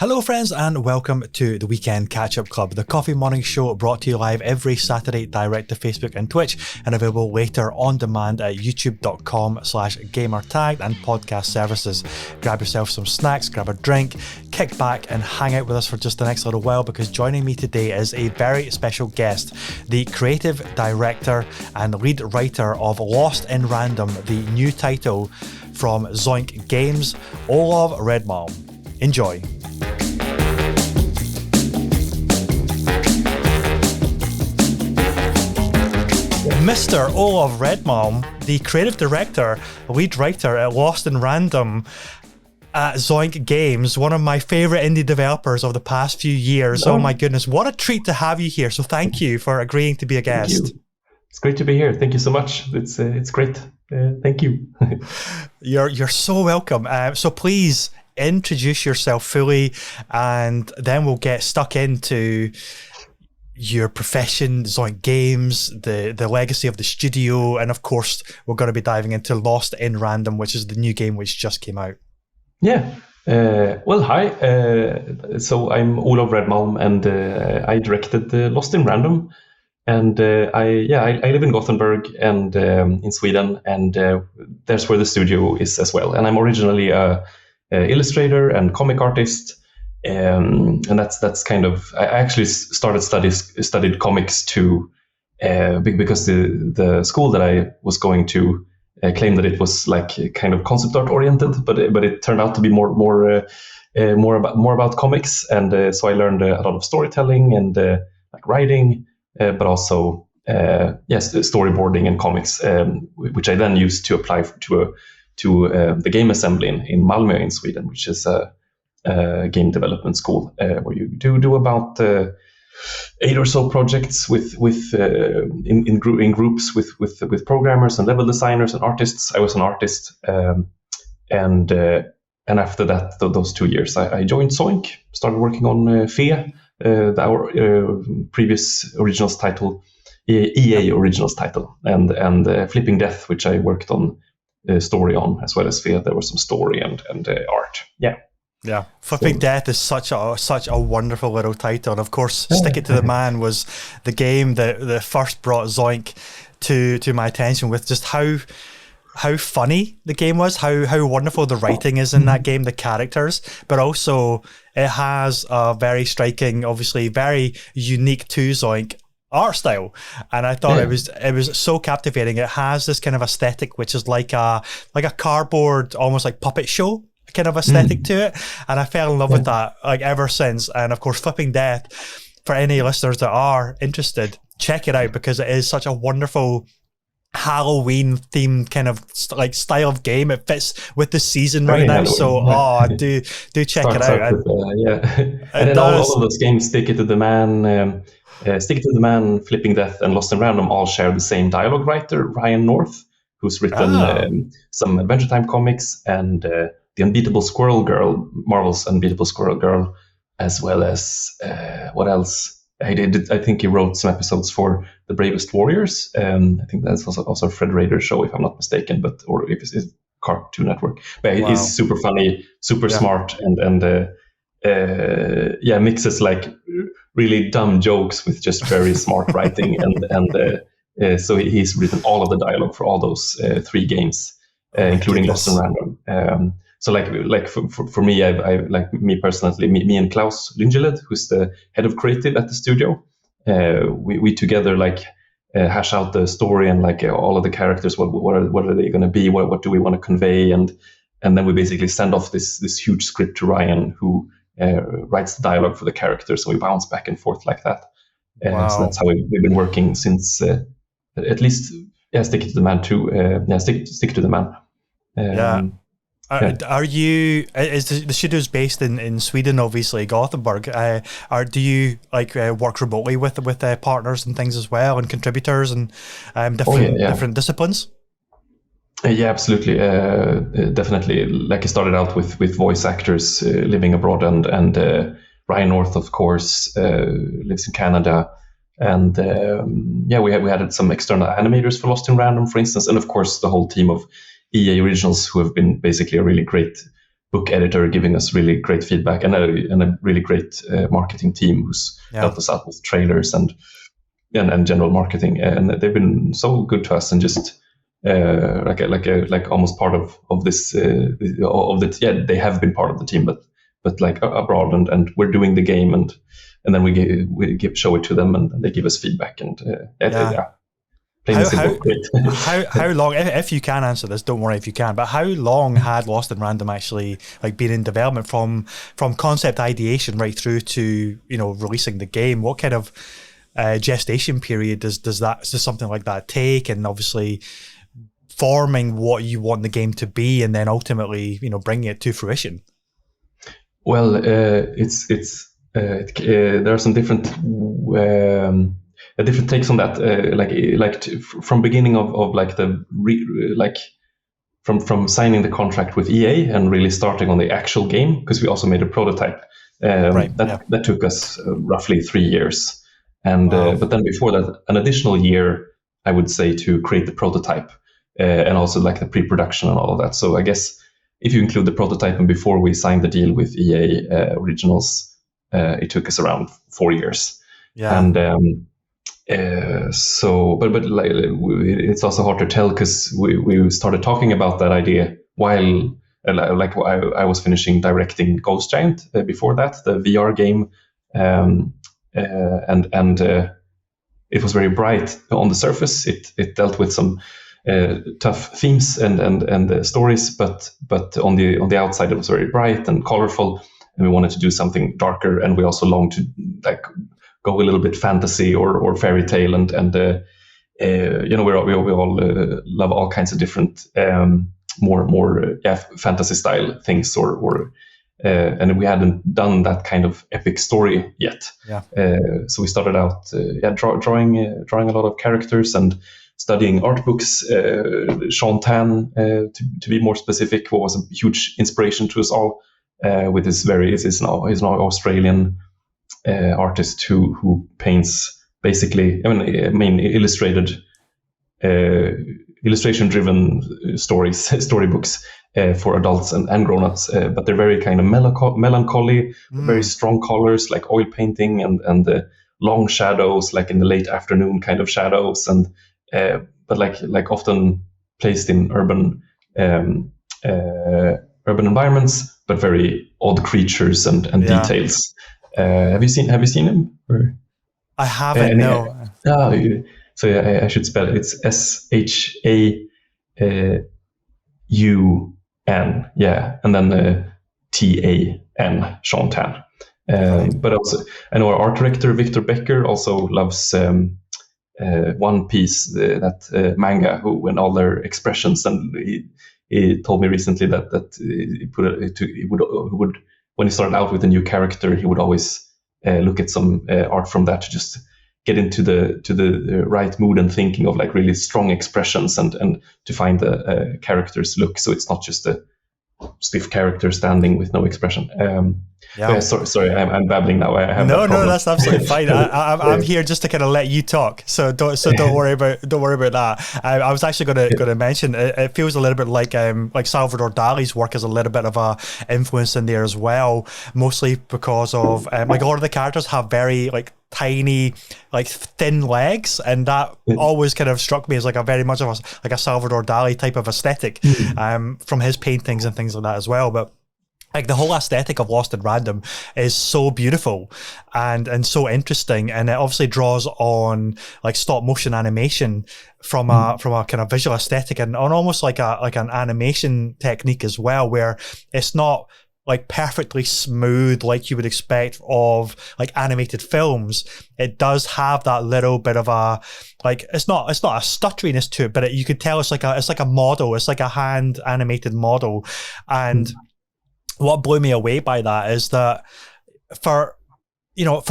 Hello friends and welcome to the Weekend Catch-Up Club, the coffee morning show brought to you live every Saturday direct to Facebook and Twitch and available later on demand at youtube.com/gamertagged and podcast services. Grab yourself some snacks, grab a drink, kick back and hang out with us for just the next little while, because joining me today is a very special guest, the creative director and lead writer of Lost in Random, the new title from Zoink Games, Olov Redmalm. Enjoy. Mr. Olov Redmalm, the creative director, lead writer at Lost in Random at Zoink Games, one of my favorite indie developers of the past few years. Oh my goodness, what a treat to have you here. So thank you for agreeing to be a guest. Thank you. It's great to be here. Thank you so much. It's great. Thank you. You're so welcome. So please introduce yourself fully, and then we'll get stuck into your profession, Zoink Games, the legacy of the studio, and of course we're going to be diving into Lost in Random, which is the new game which just came out. Yeah. Well, hi. So I'm Olov Redmalm, and I directed Lost in Random, and I live in Gothenburg and in Sweden, and there's where the studio is as well. And I'm originally a illustrator and comic artist. And that's kind of, I actually studied comics too, because the school that I was going to claimed that it was like kind of concept art oriented, but it turned out to be more about comics, and so I learned a lot of storytelling and like writing, but also storyboarding and comics, which I then used to apply to the game assembly in Malmö in Sweden, which is a game development school, where you do about 8 or so projects in groups with programmers and level designers and artists. I was an artist, and after that, those 2 years, I joined Zoink, started working on Fe, our previous originals title, EA originals title, and Flipping Death, which I worked on story on, as well as Fe. There was some story and art. Yeah, Flipping Death is such a wonderful little title, and of course, Stick It to the Man was the game that first brought Zoink to my attention, with just how funny the game was, how wonderful the writing is in that game, the characters, but also it has a very striking, obviously very unique to Zoink art style, and I thought it was so captivating. It has this kind of aesthetic which is like a cardboard, almost like puppet show kind of aesthetic to it, and I fell in love with that like ever since. And of course, Flipping Death, for any listeners that are interested, check it out, because it is such a wonderful Halloween themed kind of like style of game. It fits with the season right now, so do check it out. And then all of those games, Stick It to the Man, Flipping Death, and Lost in Random all share the same dialogue writer, Ryan North, who's written some Adventure Time comics and the Unbeatable Squirrel Girl, Marvel's Unbeatable Squirrel Girl, as well as what else? I think he wrote some episodes for The Bravest Warriors. I think that's also a Fred Raider show, if I'm not mistaken, or if it's Cartoon Network. But he's super funny, super smart, and mixes like really dumb jokes with just very smart writing, and so he's written all of the dialogue for all those 3 games, including Lost in Random. So like for me, I like me personally, me and Klaus Lyngeled, who's the head of creative at the studio, we together like hash out the story and like all of the characters, what are they going to be, what do we want to convey, and then we basically send off this huge script to Ryan, who writes the dialogue for the characters, so we bounce back and forth like that. So that's how we've been working since at least Stick It to the Man too. Stick It to the Man. Are you? Is the studio's based in Sweden, obviously Gothenburg? Do you like work remotely with partners and things as well, and contributors and different disciplines? Yeah, absolutely, definitely. Like I started out with voice actors living abroad, and Ryan North, of course, lives in Canada, and we had some external animators for Lost in Random, for instance, and of course the whole team of EA Originals, who have been basically a really great book editor giving us really great feedback, and a really great marketing team who's helped us out with trailers and general marketing. And they've been so good to us, and just like almost part of this they have been part of the team, but like abroad, and we're doing the game, and then we show it to them, and they give us feedback, and how long, if you can answer this, don't worry if you can, but how long had Lost in Random actually like been in development from concept ideation right through to releasing the game? What kind of gestation period does something like that take, and obviously forming what you want the game to be, and then ultimately bringing it to fruition? Well, there are some different takes on that. From beginning of like from signing the contract with EA and really starting on the actual game, because we also made a prototype. That took us roughly 3 years, and but then before that, an additional year, I would say, to create the prototype, and also like the pre-production and all of that. So I guess if you include the prototype and before we signed the deal with EA Originals, it took us around 4 years. And but like, it's also hard to tell, because we started talking about that idea while I was finishing directing Ghost Giant before that, the VR game, and it was very bright on the surface. It dealt with some tough themes and stories, but on the outside it was very bright and colorful, and we wanted to do something darker, and we also longed to like go a little bit fantasy or fairy tale, and we all love all kinds of different more fantasy style things, or and we hadn't done that kind of epic story yet. So we started out drawing a lot of characters and studying art books. Sean Tan, to be more specific, was a huge inspiration to us all, with his he's now Australian artist who paints basically, illustration-driven storybooks for adults and grown-ups, but they're very kind of melancholy, very strong colors, like oil painting, and long shadows, like in the late afternoon kind of shadows, and but like often placed in urban environments, but very odd creatures and details. Have you seen him? Or? I haven't. No. So I should spell it. It's SHAUN. And then TAN. Sean Tan. But also, I know our art director Victor Becker also loves One Piece, that manga, when all their expressions, and he told me recently that he would when he started out with a new character, he would always look at some art from that to just get into the right mood and thinking of like really strong expressions, and to find the character's look, so it's not just a stiff character standing with no expression. Sorry, I'm babbling now. I have no, that's absolutely fine. I'm here just to kind of let you talk, so don't worry about that. I was actually going to mention it feels a little bit like Salvador Dali's work is a little bit of a influence in there as well, mostly because of like a lot of the characters have very like tiny, like thin legs, and that always kind of struck me as like a very much of a Salvador Dali type of aesthetic from his paintings and things like that as well. But like the whole aesthetic of Lost in Random is so beautiful and so interesting, and it obviously draws on like stop motion animation from a kind of visual aesthetic, and on almost like an animation technique as well, where it's not like perfectly smooth like you would expect of like animated films. It does have that little bit of a like it's not a stutteriness to it, but you could tell it's like a model. It's like a hand animated model. And what blew me away by that is that for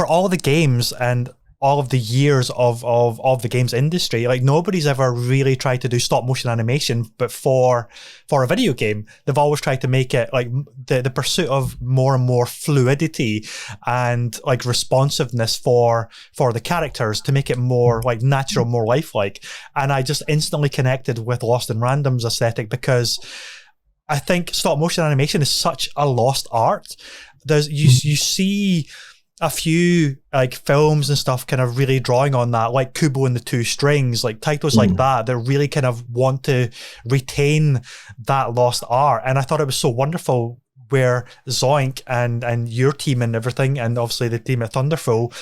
all the games and all of the years of the games industry, like nobody's ever really tried to do stop motion animation, but for a video game, they've always tried to make it like the pursuit of more and more fluidity and like responsiveness for the characters to make it more like natural, more lifelike. And I just instantly connected with Lost in Random's aesthetic, because I think stop motion animation is such a lost art. You see a few like films and stuff kind of really drawing on that, like Kubo and the Two Strings, like titles like that really kind of want to retain that lost art. And I thought it was so wonderful where Zoink and your team and everything, and obviously the team at Thunderful,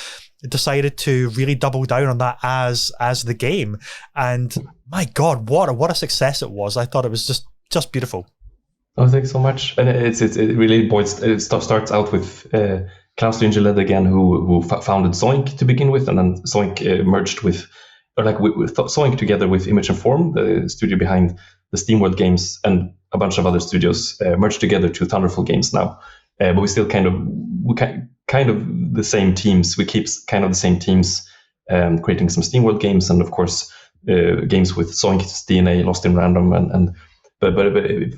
decided to really double down on that as the game. And my God, what a success it was. I thought it was just beautiful. Oh, thanks so much. And it really starts out with Klaus Lingeled again, who founded Zoink to begin with, and then Zoink merged with Zoink together with Image and Form, the studio behind the SteamWorld games, and a bunch of other studios merged together to Thunderful Games now. But we still kind of the same teams. We keep kind of the same teams, creating some SteamWorld games, and of course games with Zoink's DNA, Lost in Random, but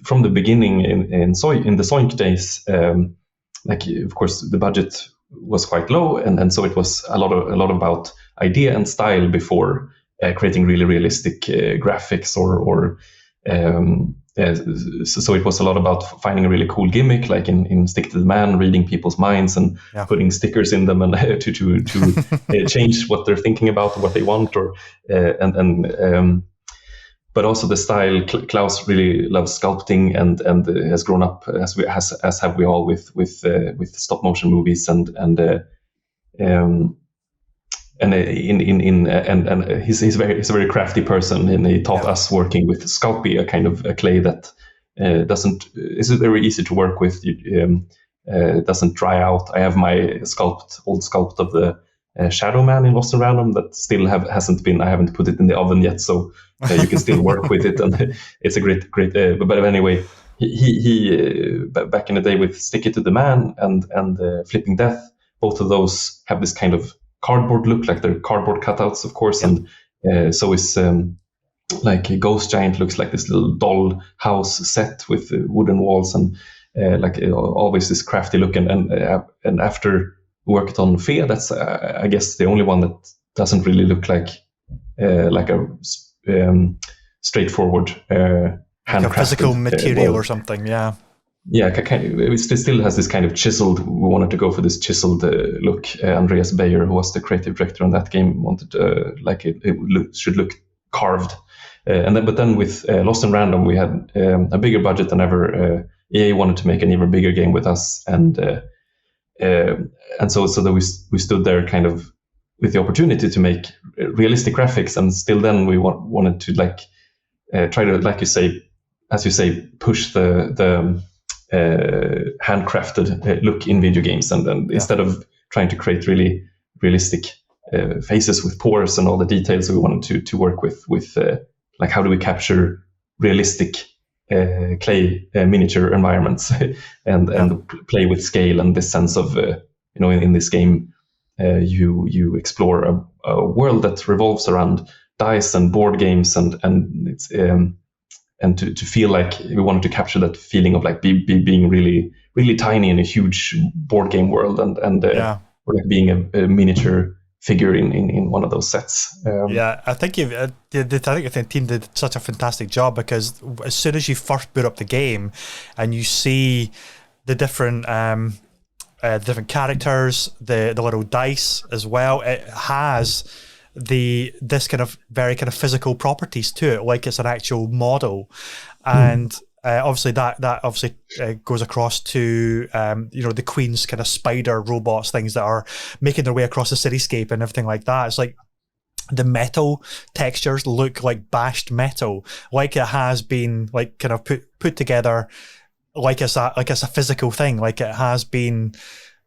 from the beginning in the Zoink days, of course the budget was quite low, and so it was a lot about idea and style before creating really realistic graphics or so it was a lot about finding a really cool gimmick, like in Stick to the Man, reading people's minds and putting stickers in them and to change what they're thinking about, what they want, or but also the style. Klaus really loves sculpting and has grown up as have we all with stop motion movies and he's a very crafty person, and he taught us working with Sculpey, a kind of a clay that is very easy to work with. It doesn't dry out. I have my old sculpt of the Shadow Man in Lost in Random that still I haven't put it in the oven yet, so you can still work with it, and it's a great. But anyway, he back in the day with Stick It to the Man and Flipping Death, both of those have this kind of cardboard look, like they're cardboard cutouts, of course, and so is like a Ghost Giant looks like this little doll house set with wooden walls and always this crafty look, and after worked on Fea, that's I guess the only one that doesn't really look like a straightforward handcrafted physical material or something. It still has this kind of chiseled. We wanted to go for this chiseled look. Andreas Beyer, who was the creative director on that game, wanted it should look carved. But then with Lost in Random, we had a bigger budget than ever. EA wanted to make an even bigger game with us, and so that we stood there kind of with the opportunity to make realistic graphics, and still then we wanted to try to, like you say, as you say, push the handcrafted look in video games, and instead of trying to create really realistic faces with pores and all the details, we wanted to work with how do we capture realistic clay miniature environments and play with scale and this sense of in this game you explore a world that revolves around dice and board games, and it's and to feel like we wanted to capture that feeling of being really really tiny in a huge board game world, or like being a miniature figure in one of those sets. I think the team did such a fantastic job, because as soon as you first boot up the game and you see the different characters, the little dice as well, it has this kind of very kind of physical properties to it, like it's an actual model, and obviously that obviously goes across to the Queen's kind of spider robots, things that are making their way across the cityscape and everything like that. It's like the metal textures look like bashed metal, like it has been like kind of put together, like it's a physical thing, like it has been.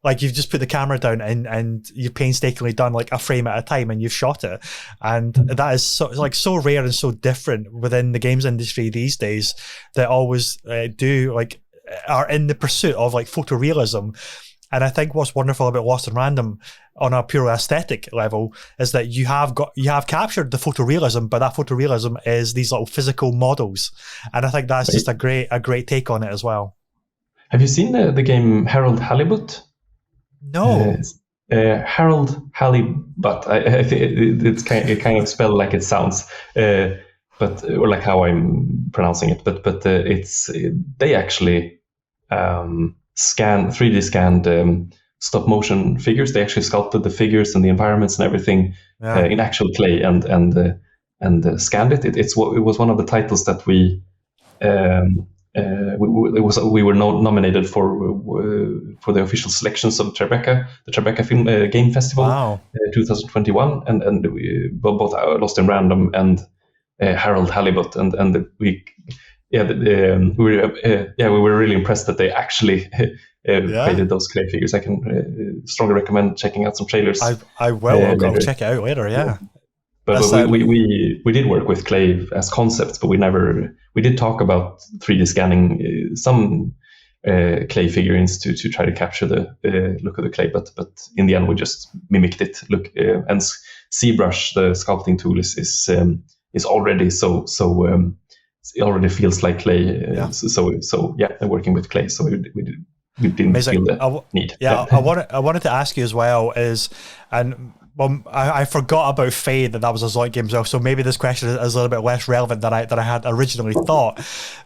Like you've just put the camera down and you've painstakingly done like a frame at a time and you've shot it. And that is so rare and so different within the games industry these days, that always are in the pursuit of like photorealism. And I think what's wonderful about Lost in Random on a pure aesthetic level is that you have captured the photorealism, but that photorealism is these little physical models. And I think that's just a great take on it as well. Have you seen the game Harold Halibut? No. Harold Halibut. I think it's kind of spelled like it sounds. or like how I'm pronouncing it, but it's they actually 3D scanned stop motion figures. They actually sculpted the figures and the environments and everything in actual clay and scanned it. It was one of the titles that we were nominated for the official selections of the Tribeca Film Game Festival 2021, and both Lost in Random and Harold Halibut, and we were really impressed that they actually created those clay figures. I can strongly recommend checking out some trailers. I will. I'll check it out later. Yeah. But we did work with clay as concepts, but we did talk about 3D scanning some clay figurines to try to capture the look of the clay, but in the end we just mimicked it. And ZBrush, the sculpting tool, is already so it already feels like clay. So working with clay, so we didn't feel the need. Yeah, I wanted to ask you as well I forgot about Faye that was a Zoink game as well. So maybe this question is a little bit less relevant than I had originally thought.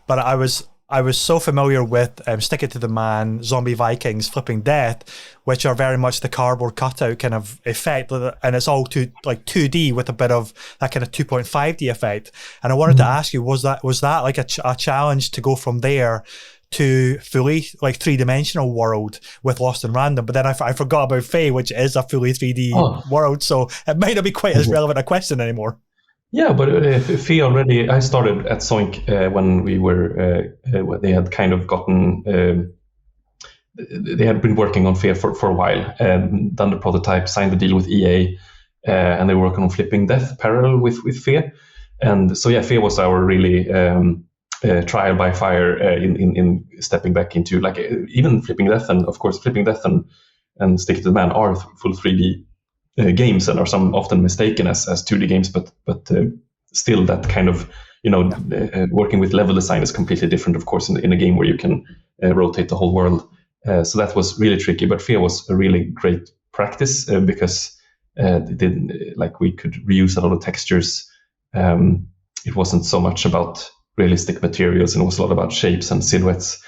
But I was so familiar with Stick It to the Man, Zombie Vikings, Flipping Death, which are very much the cardboard cutout kind of effect, and it's all 2D with a bit of that kind of 2.5D effect. And I wanted to ask you, was that like a challenge to go from there to fully like three-dimensional world with Lost in Random? But then I forgot about Faye, which is a fully 3D world, so it might not be quite as relevant a question anymore. Yeah, but Faye already, I started at Zoink when we were, they had kind of gotten, they had been working on Faye for a while, done the prototype, signed the deal with EA, and they were working on Flipping Death parallel with Faye. And so yeah, Faye was our really trial by fire in stepping back into like even Flipping Death, and of course Flipping Death and Stick It to the Man are full 3D games and are some often mistaken as 2D games, but still that kind of working with level design is completely different, of course, in a game where you can rotate the whole world. So that was really tricky, but Fear was a really great practice because we could reuse a lot of textures. It wasn't so much about realistic materials, and it was a lot about shapes and silhouettes,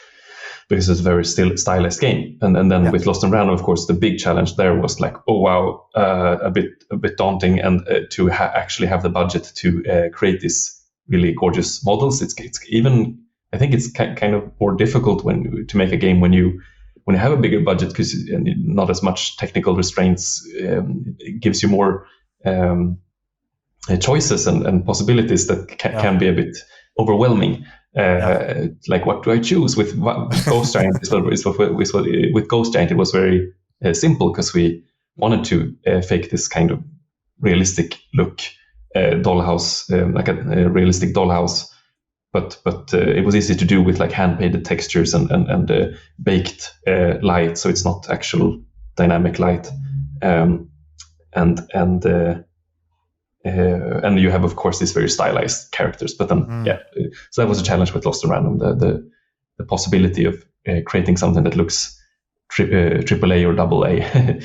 because it's a very still stylized game. And then with Lost in Random, of course, the big challenge there was like, oh wow, a bit daunting, and to actually have the budget to create these really gorgeous models. It's even, I think it's kind of more difficult to make a game when you have a bigger budget, because not as much technical restraints. It gives you more choices and possibilities that can be a bit overwhelming. Like, what do I choose? With Ghost Giant, with Ghost Giant, it was very simple, because we wanted to fake this kind of realistic look, dollhouse, like a realistic dollhouse. But it was easy to do with like hand painted textures and baked light, so it's not actual dynamic light. And you have, of course, these very stylized characters. But then, so that was a challenge with Lost in Random, the possibility of creating something that looks AAA or AA.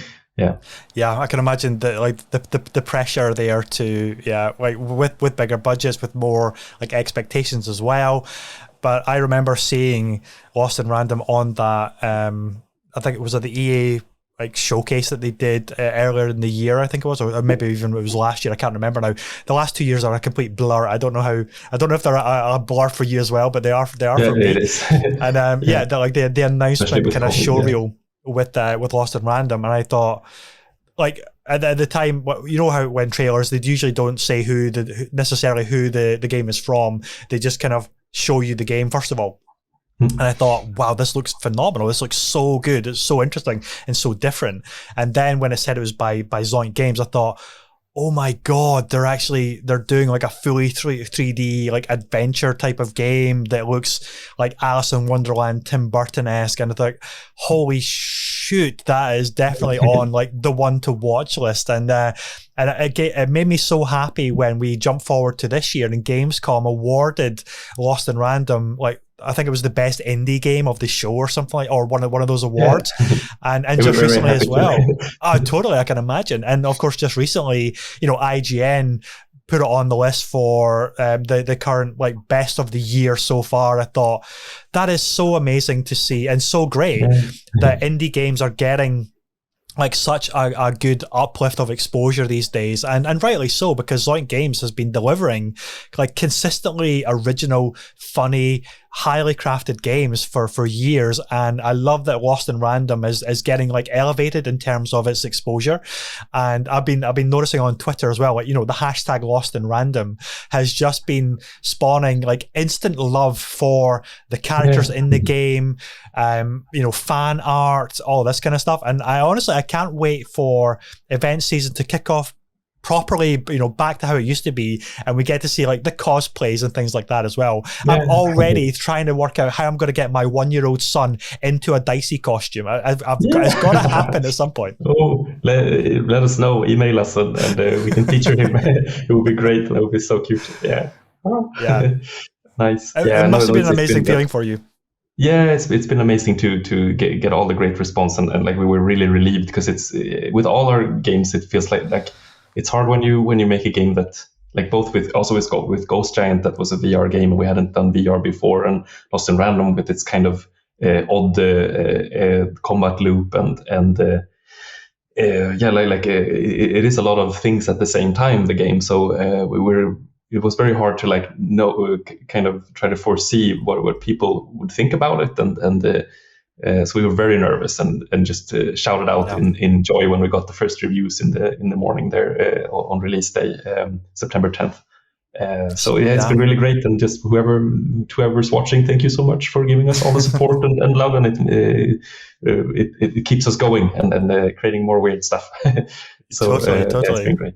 Yeah, I can imagine the pressure there to like with bigger budgets, with more like expectations as well. But I remember seeing Lost in Random on that. I think it was at the EA like showcase that they did earlier in the year, I think it was, or maybe even it was last year. I can't remember now. The last 2 years are a complete blur. I don't know if they're a blur for you as well, but they are for me. It is. And the announcement kind of showreel with Lost in Random, and I thought, like at the time, you know how when trailers, they usually don't say necessarily who the game is from. They just kind of show you the game first of all. And I thought, wow, this looks phenomenal. This looks so good. It's so interesting and so different. And then when it said it was by Zoink Games, I thought, oh my God, they're doing like a fully 3D like adventure type of game that looks like Alice in Wonderland, Tim Burton-esque. And I thought, holy shoot, that is definitely on like the one to watch list. And it made me so happy when we jumped forward to this year and Gamescom awarded Lost in Random, like, I think it was the best indie game of the show or something like, or one of those awards. And just recently as well. Oh, totally, I can imagine. And of course, just recently, IGN put it on the list for the current like best of the year so far. I thought that is so amazing to see and so great that indie games are getting like such a good uplift of exposure these days, and rightly so, because Zoink Games has been delivering like consistently original, funny, highly crafted games for years, and I love that Lost in Random is getting like elevated in terms of its exposure. And I've been noticing on Twitter as well, like, you know, the hashtag Lost in Random has just been spawning like instant love for the characters in the game, you know, fan art, all this kind of stuff. And I can't wait for event season to kick off properly, you know, back to how it used to be, and we get to see like the cosplays and things like that as well. I'm already trying to work out how I'm going to get my 1-year-old son into a Dicey costume. It's got to happen at some point. Oh, let us know, email us, and we can feature him. It would be great. That would be so cute. Yeah. Nice. It must have been an amazing feeling for you. Yeah, it's been amazing to get all the great response, and like we were really relieved, because it's with all our games, it feels like it's hard when you make a game that, like, both with Ghost Giant, that was a VR game and we hadn't done VR before, and Lost in Random with its kind of odd combat loop, and it is a lot of things at the same time, the game. So it was very hard to like kind of try to foresee what people would think about it, and so we were very nervous, and just shouted out in joy when we got the first reviews in the morning there on release day, September 10th. It's been really great, and just whoever's watching, thank you so much for giving us all the support and love, and it keeps us going and creating more weird stuff. So totally. It's been great.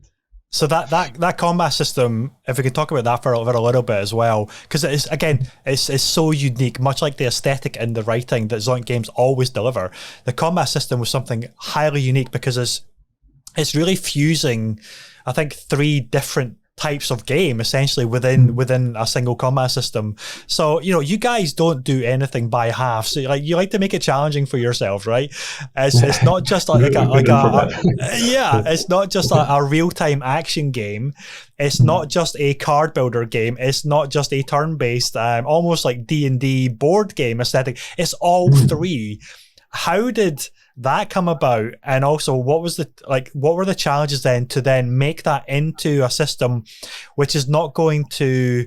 So that combat system, if we could talk about that for a little bit as well, because it's so unique, much like the aesthetic and the writing that Zoink Games always deliver. The combat system was something highly unique because it's really fusing, I think, 3 different types of game essentially within a single combat system. So, you know, you guys don't do anything by half. So you like to make it challenging for yourselves, right? It's not just it's not just a real-time action game. It's not just a card builder game. It's not just a turn-based, almost like D&D board game aesthetic. It's all 3. How did that come about, and also what were the challenges then to then make that into a system which is not going to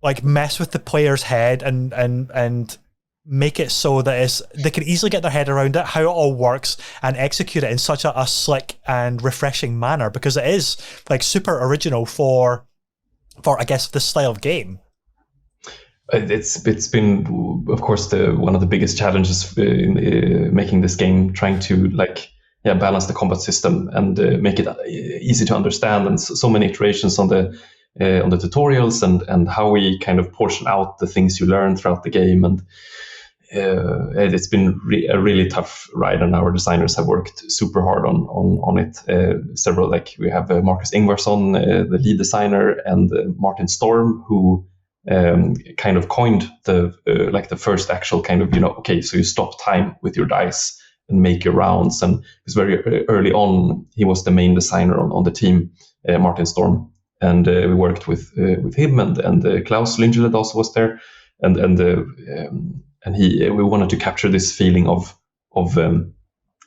like mess with the player's head and make it so that they can easily get their head around it, how it all works, and execute it in such a slick and refreshing manner, because it is like super original for I guess this style of game. It's been, of course, one of the biggest challenges in making this game, trying to balance the combat system and make it easy to understand, and so many iterations on the tutorials and how we kind of portion out the things you learn throughout the game, and it's been a really tough ride, and our designers have worked super hard on it. Several, like we have Marcus Ingvarsson, the lead designer, and Martin Storm, who kind of coined the first actual kind of, okay, so you stop time with your dice and make your rounds. And because very early on, he was the main designer on the team, Martin Storm. And we worked with him, and Klaus Lingeled also was there. And we wanted to capture this feeling of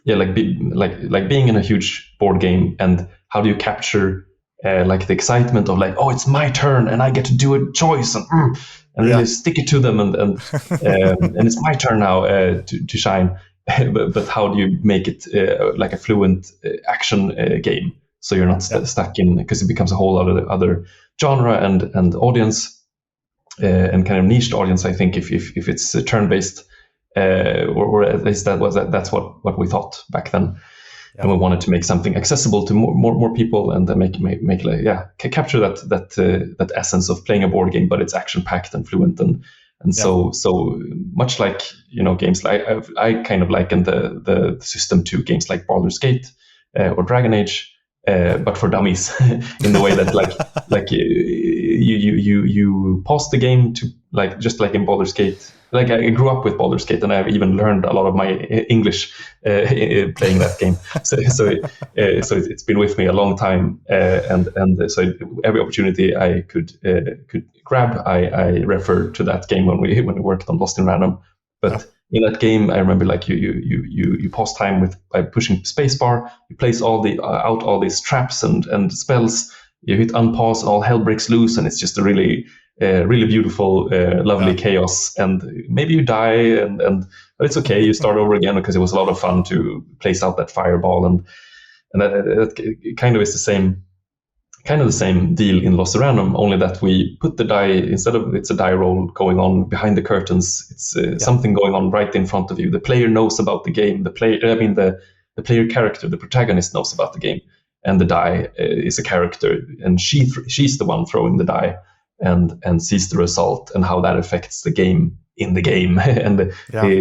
being in a huge board game, and how do you capture the excitement of oh, it's my turn and I get to do a choice and really stick it to them, and it's my turn now to shine. but how do you make it like a fluent action game, so you're not stuck in, because it becomes a whole other genre and audience, and kind of niched audience, I think, if it's turn-based, or at least that's what we thought back then. And we wanted to make something accessible to more people, and then capture that essence of playing a board game, but it's action packed and fluent, and so much like games like I kind of liken the system to games like Baldur's Gate or Dragon Age, but for dummies, in the way that you pause the game like just like in Baldur's Gate. Like I grew up with Baldur's Gate, and I've even learned a lot of my English playing that game. So it's been with me a long time, and so every opportunity I could grab, I referred to that game when we worked on Lost in Random. But in that game, I remember like you pause time by pushing spacebar. You place out all these traps and spells. You hit unpause, and all hell breaks loose, and it's just a really beautiful, lovely chaos. And maybe you die, but it's okay. You start over again because it was a lot of fun to place out that fireball, and that kind of is the same deal in Lost in Random, only that we put the die, instead of it's a die roll going on behind the curtains, it's something going on right in front of you. The player knows about the game. The player character, the protagonist, knows about the game, and the die is a character, and she's the one throwing the die and sees the result and how that affects the game in the game. And it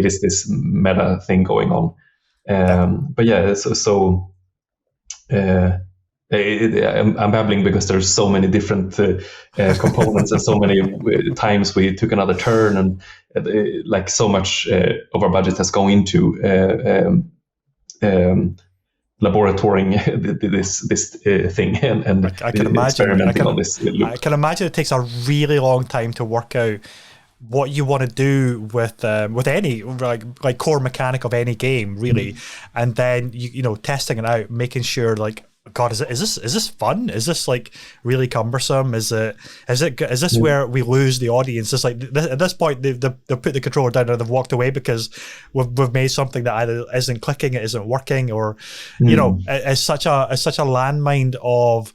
is this meta thing going on. But yeah, I'm babbling because there's so many different components, and so many times we took another turn, and like so much of our budget has gone into laboratorying this thing, and I can imagine experimenting on this loop. I can imagine it takes a really long time to work out what you want to do with any like core mechanic of any game, really, and then you know testing it out, making sure like, God, is this fun? Is this like really cumbersome? Is this where we lose the audience? It's like at this point they've put the controller down and they've walked away because we've made something that either isn't clicking, it isn't working, or you know, it's such a landmine of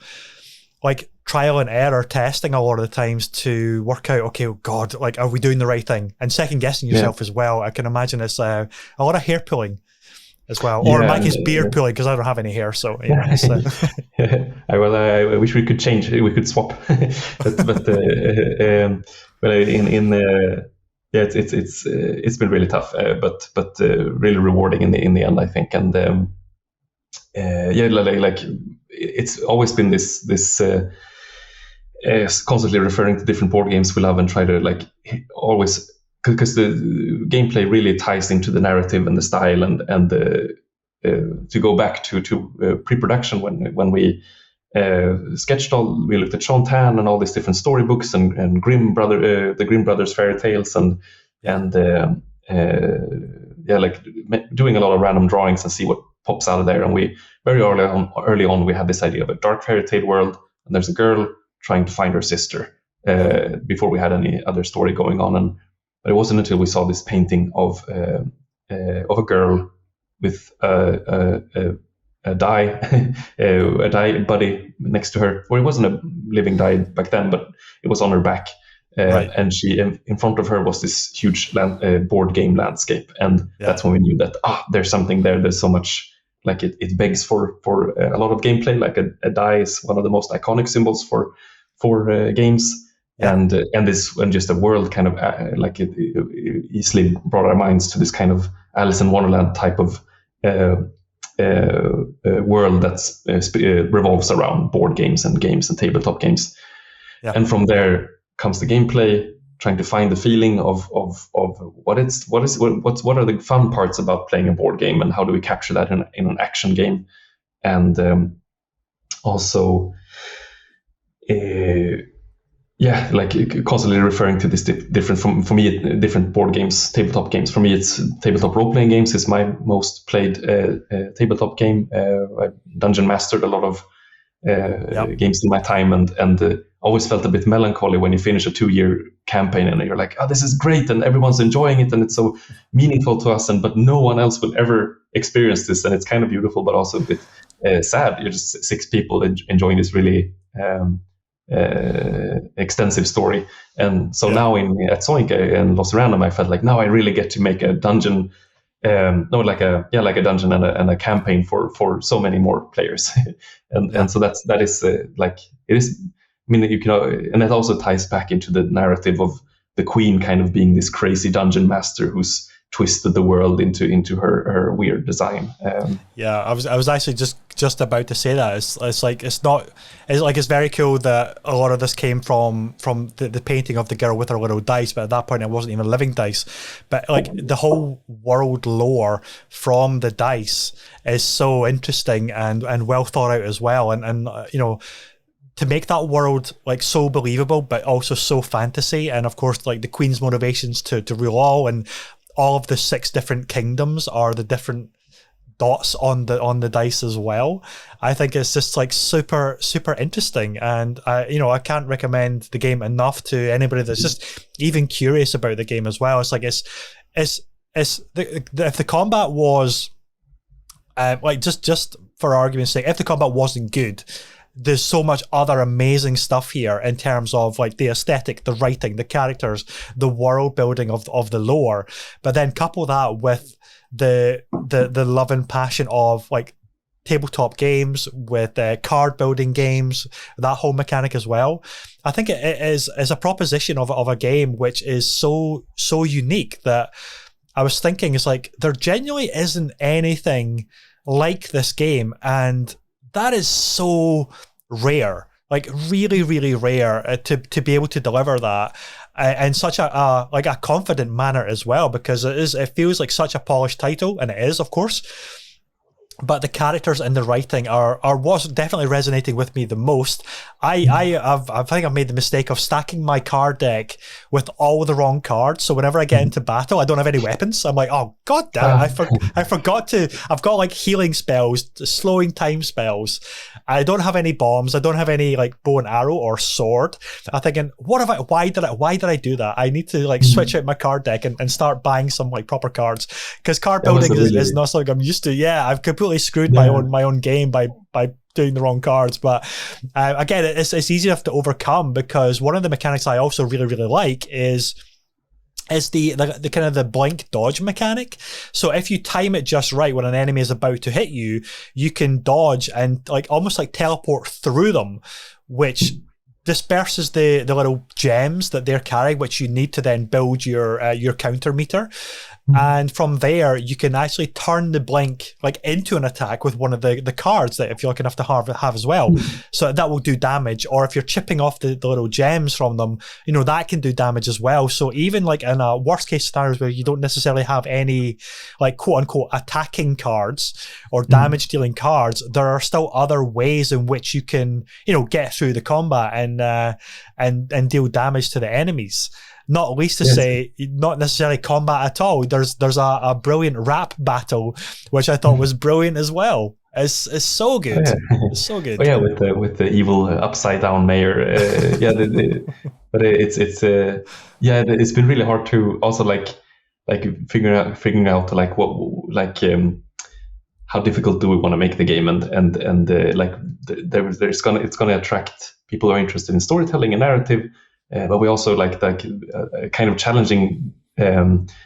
like trial and error testing a lot of the times to work out, okay, oh God, like are we doing the right thing? And second guessing yourself as well. I can imagine it's a lot of hair pulling as well, or in my case, beard pulling, because I don't have any hair. So yeah, I wish we could change. We could swap, but it's been really tough, but really rewarding in the end, I think. And like it's always been this constantly referring to different board games we love and try to like always. Because the gameplay really ties into the narrative and the style, and to go back to pre-production when we sketched we looked at Sean Tan and all these different storybooks and the Grimm brothers fairy tales like doing a lot of random drawings and see what pops out of there. And we very early on we had this idea of a dark fairy tale world, and there's a girl trying to find her sister before we had any other story going on. But it wasn't until we saw this painting of a girl with a die a die buddy next to her. Well, it wasn't a living die back then, but it was on her back, and she in front of her was this huge board game landscape, and that's when we knew that there's something there. There's so much, like it begs for a lot of gameplay. Like a die is one of the most iconic symbols for games. And just a world kind of like it easily brought our minds to this kind of Alice in Wonderland type of world that's revolves around board games and tabletop games. And from there comes the gameplay, trying to find the feeling of what are the fun parts about playing a board game, and how do we capture that in an action game, and also. Like constantly referring to this different for me, different board games, tabletop games. For me, it's tabletop role-playing games is my most played tabletop game. I dungeon mastered a lot of games in my time, and always felt a bit melancholy when you finish a 2-year campaign and you're like, this is great, and everyone's enjoying it, and it's so meaningful to us, but no one else will ever experience this, and it's kind of beautiful, but also a bit sad. You're just 6 people enjoying this really. Extensive story, and so now at Zoink and Lost in Random, I felt like now I really get to make a dungeon, like a dungeon and a campaign for so many more players, and so that is like it is. I mean, you can, and that also ties back into the narrative of the queen kind of being this crazy dungeon master who's twisted the world into her weird design. I was actually just just about to say that. It's very cool that a lot of this came from the painting of the girl with her little dice, but at that point it wasn't even living dice. But like the whole world lore from the dice is so interesting and well thought out as well. And you know, to make that world like so believable, but also so fantasy, and of course like the Queen's motivations to rule all of the 6 different kingdoms are the different dots on the dice as well. I think it's just like super interesting, and I can't recommend the game enough to anybody that's just even curious about the game as well. It's like if the combat was like just for argument's sake, if the combat wasn't good, there's so much other amazing stuff here in terms of like the aesthetic, the writing, the characters, the world building of the lore. But then couple that with the love and passion of like tabletop games, with card building games, that whole mechanic as well. I think it is a proposition of a game which is so unique that I was thinking, it's like there genuinely isn't anything like this game, and that is so rare, like really, really rare to be able to deliver that in such a confident manner as well, because it feels like such a polished title, and it is, of course. But the characters and the writing are what's definitely resonating with me the most. I think I've made the mistake of stacking my card deck with all the wrong cards. So whenever I get into battle, I don't have any weapons. I'm like, oh god damn, I forgot to. I've got like healing spells, slowing time spells. I don't have any bombs. I don't have any like bow and arrow or sword. I'm thinking, why did I do that? I need to like switch out my card deck and start buying some like proper cards, because card building is not something I'm used to. Yeah, I've completely screwed my own game by doing the wrong cards. But again, it's easy enough to overcome, because one of the mechanics I also really, really like is the kind of the blink dodge mechanic. So if you time it just right when an enemy is about to hit you, you can dodge and like almost like teleport through them, which disperses the little gems that they're carrying, which you need to then build your counter meter. And from there, you can actually turn the blink like into an attack with one of the cards that if you're lucky enough to have as well. So that will do damage. Or if you're chipping off the little gems from them, that can do damage as well. So even like in a worst case scenarios where you don't necessarily have any like quote unquote attacking cards or damage dealing cards, there are still other ways in which you can, get through the combat and deal damage to the enemies. Not least to say, not necessarily combat at all. There's a brilliant rap battle, which I thought was brilliant as well. It's so good. It's so good. Oh, yeah, with the evil upside down mayor. But it's been really hard to also like figuring out like what how difficult do we want to make the game, and it's gonna attract people who are interested in storytelling and narrative. But we also like a kind of challenging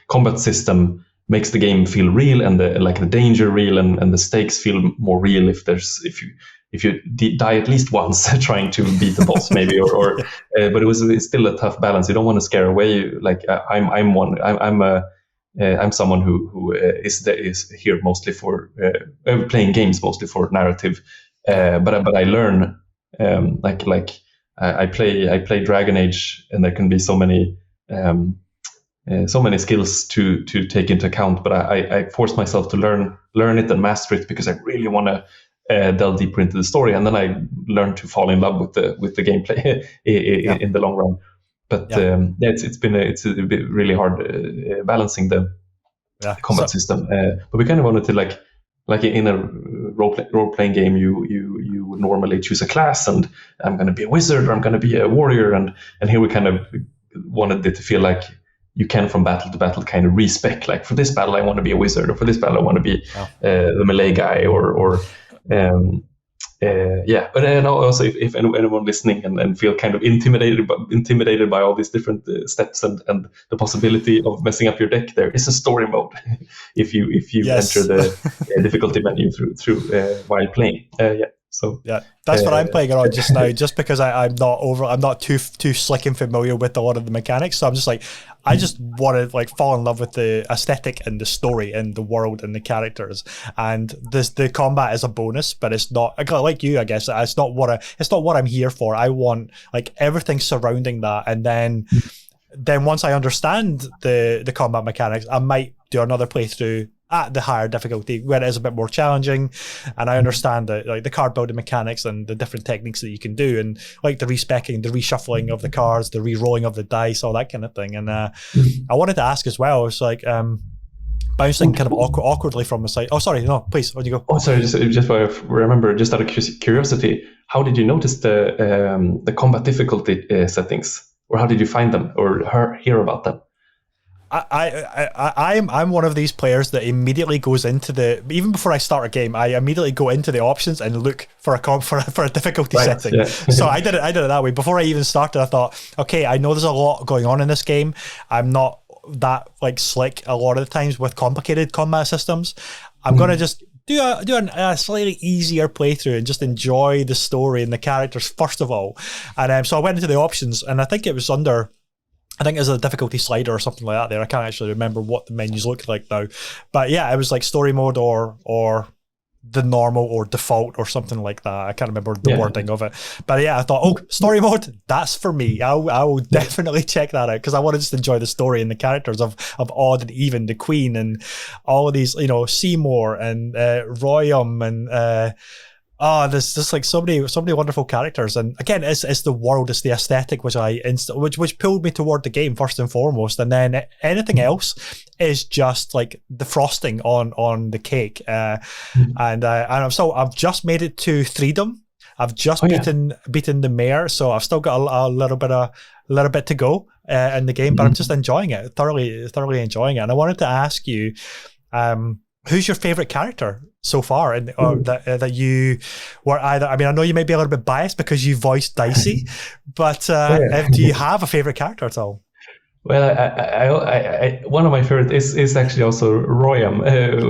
combat system makes the game feel real, and the danger real, and the stakes feel more real if you die at least once trying to beat the boss maybe, or but it's still a tough balance. You don't want to scare away. Like I'm someone who is here mostly for playing games, mostly for narrative, but I learn I play Dragon Age, and there can be so many skills to take into account. But I force myself to learn it and master it, because I really want to delve deeper into the story, and then I learn to fall in love with the gameplay in the long run. But it's a bit really hard balancing the combat system. But we kind of wanted to like in a role-playing game, you would normally choose a class, and I'm going to be a wizard, or I'm going to be a warrior, and here we kind of wanted it to feel like you can from battle to battle kind of respec. Like for this battle, I want to be a wizard, or for this battle, I want to be the melee guy, or But then also, if anyone listening and feel kind of intimidated by all these different steps and the possibility of messing up your deck, there is a story mode if you enter the difficulty menu through while playing. So yeah, that's what I'm playing it on just now. Just because I'm not too slick and familiar with a lot of the mechanics. So I'm just like, I just want to like fall in love with the aesthetic and the story and the world and the characters. And the combat is a bonus, but it's not like you. I guess it's not what I'm here for. I want like everything surrounding that, and then once I understand the combat mechanics, I might do another playthrough at the higher difficulty where it is a bit more challenging, and I understand that like the card building mechanics and the different techniques that you can do, and like the respecking, the reshuffling of the cards, the re-rolling of the dice, all that kind of thing. And I wanted to ask as well, it's like bouncing kind of awkwardly from the side. Oh, sorry, no, please, on you go. Oh, sorry, just I remember, just out of curiosity, how did you notice the combat difficulty settings, or how did you find them, or hear about them? I'm one of these players that immediately goes into even before I start a game, I immediately go into the options and look for a difficulty setting. Yeah. So I did it that way. Before I even started, I thought, okay, I know there's a lot going on in this game. I'm not that like slick a lot of the times with complicated combat systems. I'm gonna just do a slightly easier playthrough and just enjoy the story and the characters first of all. And so I went into the options, and I think it was a difficulty slider or something like that there. I can't actually remember what the menus look like now. But yeah, it was like story mode or the normal or default or something like that. I can't remember the wording of it. But yeah, I thought, oh, story mode, that's for me. I will definitely check that out because I want to just enjoy the story and the characters of Odd and Even, the Queen, and all of these, Seymour and Royum and there's just like so many wonderful characters, and again, it's the world, it's the aesthetic which pulled me toward the game first and foremost, and then anything else is just like the frosting on the cake. And I've just made it to Freedom. I've just beaten the mayor, so I've still got a little bit to go in the game, but I'm just enjoying it, thoroughly enjoying it. And I wanted to ask you, who's your favorite character so far, and that you were either? I mean, I know you may be a little bit biased because you voiced Dicey, but do you have a favorite character at all? Well, I one of my favorites is actually also Royam,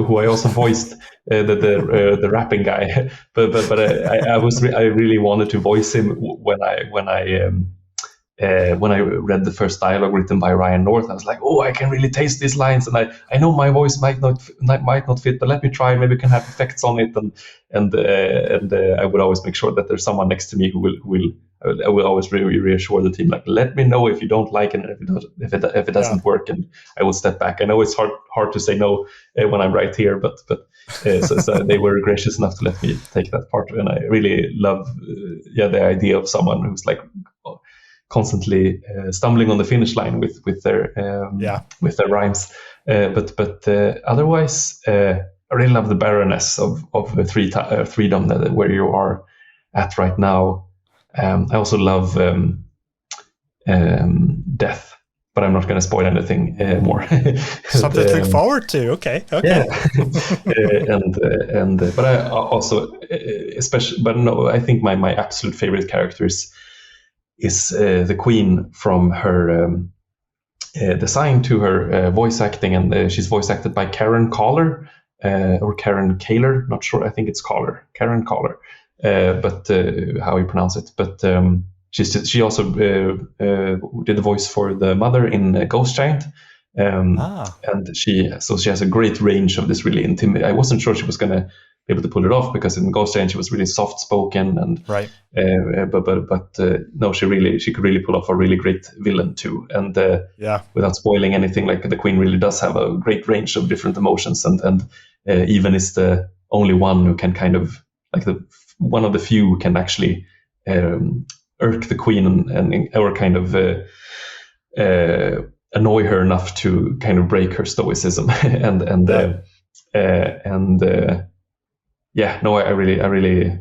who I also voiced, the rapping guy. But I really wanted to voice him when I read the first dialogue written by Ryan North. I was like, oh, I can really taste these lines, and I know my voice might not fit, but let me try. Maybe I can have effects on it, and I would always make sure that there's someone next to me I will always reassure the team, like, let me know if you don't like it, and if it doesn't work, and I will step back. I know it's hard to say no when I'm right here, but so they were gracious enough to let me take that part, and I really love the idea of someone who's like constantly stumbling on the finish line with their rhymes. But otherwise, I really love the Baroness of Freedom, where you are at right now. I also love Death, but I'm not going to spoil anything more. Something to look forward to. Okay. Yeah. But I also, I think my absolute favorite character is the Queen, from her design to her voice acting, and she's voice acted by Karen Kaller, or Karen Kaler, not sure. I think it's Karen Kaller, but how you pronounce it. But she also did the voice for the mother in Ghost Giant, and she has a great range of this really intimidating. I wasn't sure she was going to be able to pull it off, because in Ghost Giant she was really soft spoken, and right. But no, she could really pull off a really great villain too. And without spoiling anything, like, the Queen really does have a great range of different emotions, and even is the only one who can kind of, like, one of the few who can actually irk the Queen or kind of annoy her enough to kind of break her stoicism. I really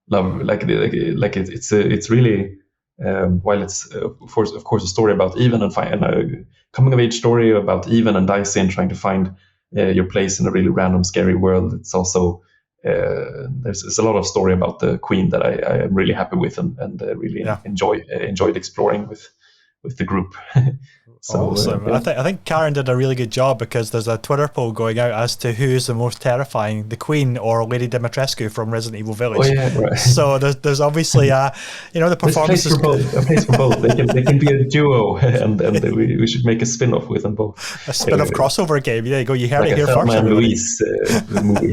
love, it's really while it's of course a story about Even and a coming of age story about Even and Dicey and trying to find your place in a really random, scary world. It's also there's a lot of story about the Queen that I am really happy with, and really enjoyed exploring with the group. So Awesome. I think Karen did a really good job, because there's a Twitter poll going out as to who is the most terrifying, the Queen or Lady Dimitrescu from Resident Evil Village. Oh yeah, right. So there's obviously the There's performances. a place for both. They can be a duo, and we should make a spin-off with them both. A spin-off crossover game. There you go. You heard like it here Thelma first, and everybody. Louise movie.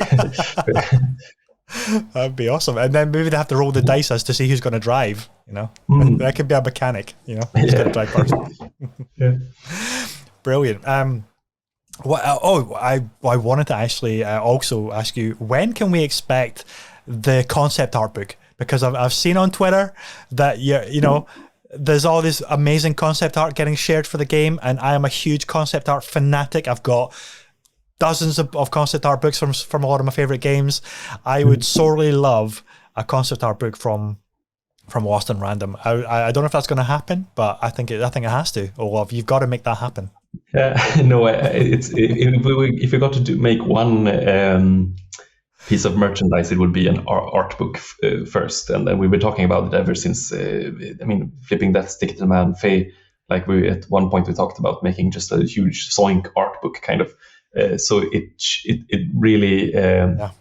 That'd be awesome. And then maybe they have to roll the dice as to see who's going to drive. That could be a mechanic. Who's going to drive first. Yeah. Brilliant. I wanted to actually also ask you, when can we expect the concept art book? Because I've seen on Twitter that there's all this amazing concept art getting shared for the game, and I am a huge concept art fanatic. I've got dozens of concept art books from a lot of my favorite games. I would sorely love a concept art book from Lost in Random. I don't know if that's going to happen, but I think it has to. Olov, you've got to make that happen. No, if we got to make one piece of merchandise, it would be an art book first, and we've been talking about it ever since. Flipping that stick to the man, Faye. Like at one point we talked about making just a huge Zoink art book kind of. So it really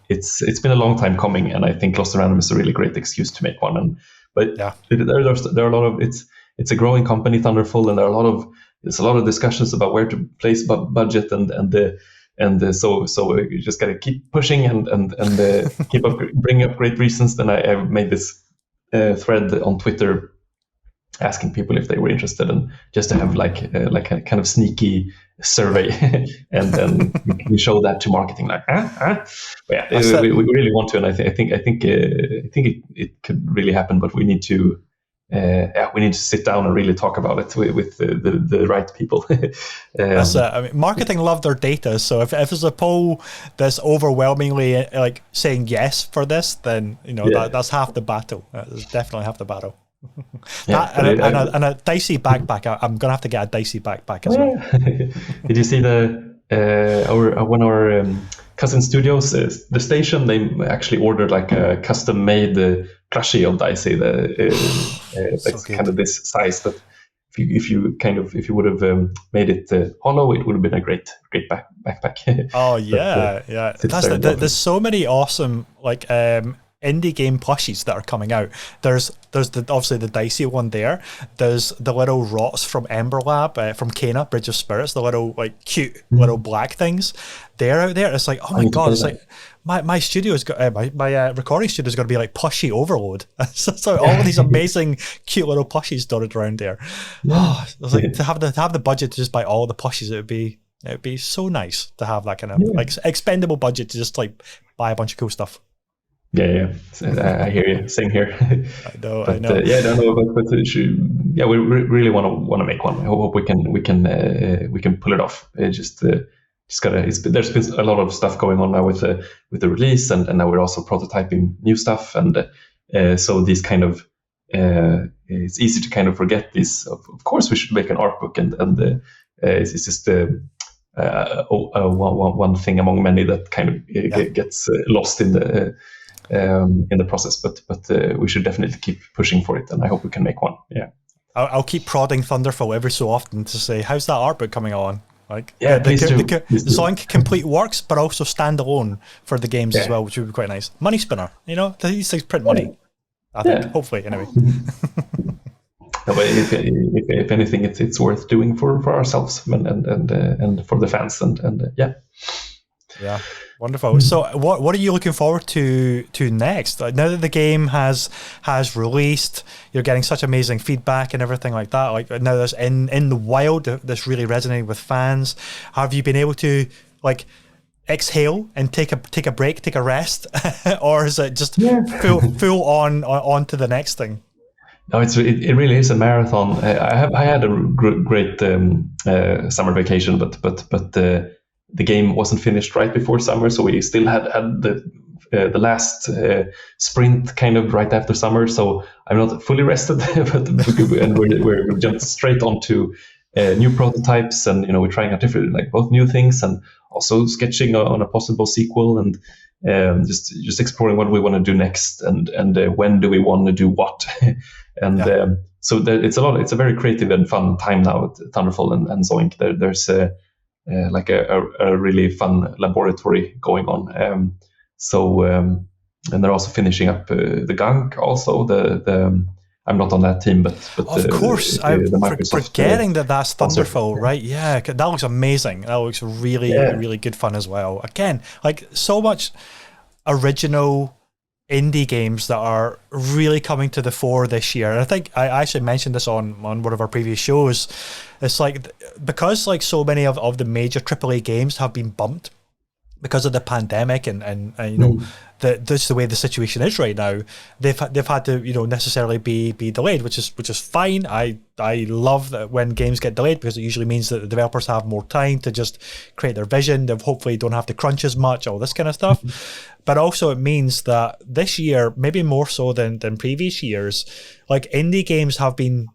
it's been a long time coming, and I think Lost in Random is a really great excuse to make one. But there are a lot of it's a growing company, Thunderful, and there's a lot of discussions about where to place budget so you just gotta keep pushing and bringing up great reasons. Then I made this thread on Twitter asking people if they were interested, and just to have like a kind of sneaky survey, and then we show that to marketing, like But yeah, we really want to, and I think it could really happen, but we need to sit down and really talk about it with the right people. Marketing love their data, so if there's a poll that's overwhelmingly like saying yes for this, then that's half the battle. That's definitely half the battle. And a dicey backpack. I'm gonna have to get a dicey backpack as well. Did you see one of our cousin studios, the station? They actually ordered like a custom-made plushie of Dicey. That's kind of this size. But if you would have made it hollow, it would have been a great backpack. Oh yeah, yeah. There's so many awesome indie game plushies that are coming out. There's obviously the Dicey one there. There's the little rots from Ember Lab, from Kena, Bridge of Spirits, the little cute little black things. They're out there. It's like, oh my god, it's like my studio's got my recording studio's going to be like plushie overload. So all of these amazing cute little plushies dotted around there. It's like to have the budget to just buy all the plushies, it would be so nice to have that kind of expendable budget to just buy a bunch of cool stuff. Yeah. I hear you. Same here. I know. I don't know, but we really want to make one. I hope we can pull it off. There's been a lot of stuff going on now with the release, and now we're also prototyping new stuff, and so these kind of it's easy to kind of forget this. Of course, we should make an art book, and it's just one thing among many that kind of gets lost in the process, but we should definitely keep pushing for it, and I hope we can make one. Yeah, I'll keep prodding Thunderful every so often to say, how's that art book coming on? Please do. Zoink complete works, but also standalone for the games as well, which would be quite nice. Money spinner, these things print money. I think, hopefully, anyway. No, but if anything, it's worth doing for ourselves and for the fans, and yeah. Yeah, wonderful. So what are you looking forward to next? Now that the game has released, you're getting such amazing feedback and everything like that. Now there's in the wild that's really resonating with fans. Have you been able to exhale and take a break, take a rest, or is it just full on to the next thing? No, it really is a marathon. I had a great summer vacation, but the game wasn't finished right before summer, so we still had the last sprint kind of right after summer. So I'm not fully rested, and we're jumped straight onto new prototypes, and we're trying out different both new things and also sketching on a possible sequel, and just exploring what we want to do next, and when do we want to do what, and so it's a very creative and fun time now at Thunderful and Zoink. There's like a really fun laboratory going on. And they're also finishing up the Gunk. Also, the I'm not on that team, but of course, I'm forgetting that's sponsor. Thunderful, right? Yeah, that looks amazing. That looks really good fun as well. Again, like so much original indie games that are really coming to the fore this year. And I think I actually mentioned this on one of our previous shows. It's like, because like so many of the major AAA games have been bumped because of the pandemic and you know, that's the way the situation is right now. They've had to, you know, necessarily be delayed, which is fine. I love that when games get delayed, because it usually means that the developers have more time to just create their vision. They hopefully don't have to crunch as much, all this kind of stuff. But also it means that this year, maybe more so than previous years, like indie games have been